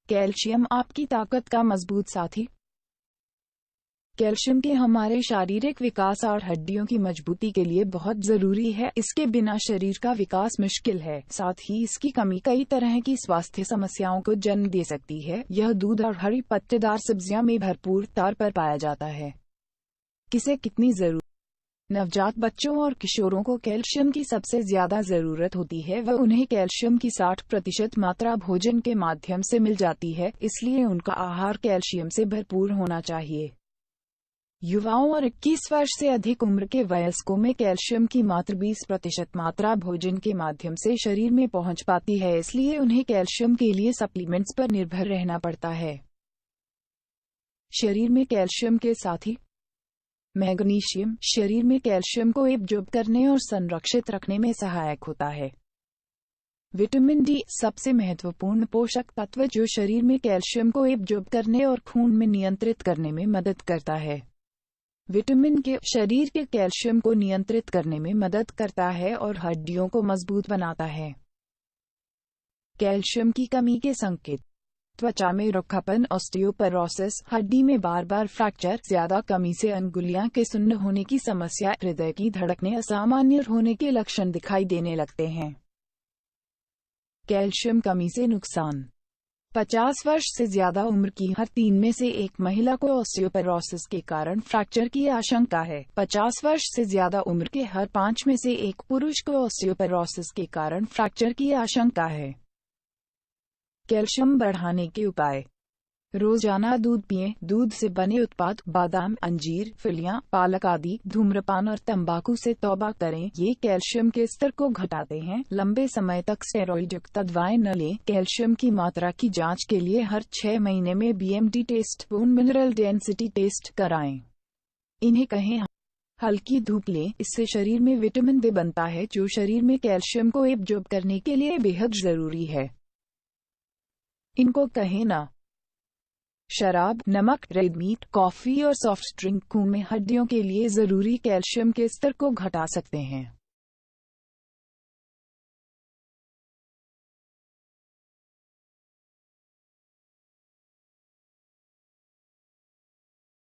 Calcium आपकी ताकत का मजबूत साथी। कैल्शियम के हमारे शारीरिक विकास और हड्डियों की मजबूती के लिए बहुत जरूरी है। इसके बिना शरीर का विकास मुश्किल है। साथ ही इसकी कमी कई तरह की स्वास्थ्य समस्याओं को जन्म दे सकती है। यह दूध और हरी पत्तेदार सब्जियां में भरपूर तौर पर पाया जाता है। किसे कितनी जरूरत? नवजात बच्चों और किशोरों को कैल्शियम की सबसे ज्यादा जरूरत होती है। वह उन्हें कैल्शियम की 60% मात्रा भोजन के माध्यम से मिल जाती है, इसलिए उनका आहार कैल्शियम से भरपूर होना चाहिए। युवाओं और 21 वर्ष से अधिक उम्र के वयस्कों में कैल्शियम की मात्र 20% मात्रा भोजन के माध्यम से शरीर में पहुंच पाती है, इसलिए उन्हें कैल्शियम के लिए सप्लीमेंट्स पर निर्भर रहना पड़ता है। शरीर में कैल्शियम के साथ ही मैग्नीशियम शरीर में कैल्शियम को एब्जॉर्ब करने और संरक्षित रखने में सहायक होता है। विटामिन डी सबसे महत्वपूर्ण पोषक तत्व जो शरीर में कैल्शियम को एब्जॉर्ब करने और खून में नियंत्रित करने में मदद करता है। विटामिन के शरीर के कैल्शियम को नियंत्रित करने में मदद करता है और हड्डियों को मजबूत बनाता है। कैल्शियम की कमी के संकेत: त्वचा में रूखापन, ऑस्टियोपोरोसिस, हड्डी में बार बार फ्रैक्चर, ज्यादा कमी से अंगुलियां के सुन्न होने की समस्या, हृदय की धड़कनें असामान्य होने के लक्षण दिखाई देने लगते हैं। कैल्शियम कमी से नुकसान: 50 वर्ष से ज्यादा उम्र की हर 3 में से एक महिला को ऑस्टियोपोरोसिस के कारण फ्रैक्चर की आशंका है। 50 वर्ष से ज्यादा उम्र के हर 5 में से एक पुरुष को ऑस्टियोपोरोसिस के कारण फ्रैक्चर की आशंका है। कैल्शियम बढ़ाने के उपाय: रोजाना दूध पिएं। दूध से बने उत्पाद, बादाम, अंजीर, फलियां, पालक आदि। धूम्रपान और तंबाकू से तौबा करें, ये कैल्शियम के स्तर को घटाते हैं। लंबे समय तक स्टेरॉइड युक्त दवाएं न लें। कैल्शियम की मात्रा की जांच के लिए हर 6 महीने में BMT test, bone mineral density test कराएं। इन्हें कहें हल्की धूप लें, इससे शरीर में विटामिन डी बनता है जो शरीर में कैल्शियम को एब्जॉर्ब करने के लिए बेहद जरूरी है। इनको कहें ना शराब, नमक, रेड मीट, कॉफी और सॉफ्ट ड्रिंक खून में हड्डियों के लिए जरूरी कैल्शियम के स्तर को घटा सकते हैं।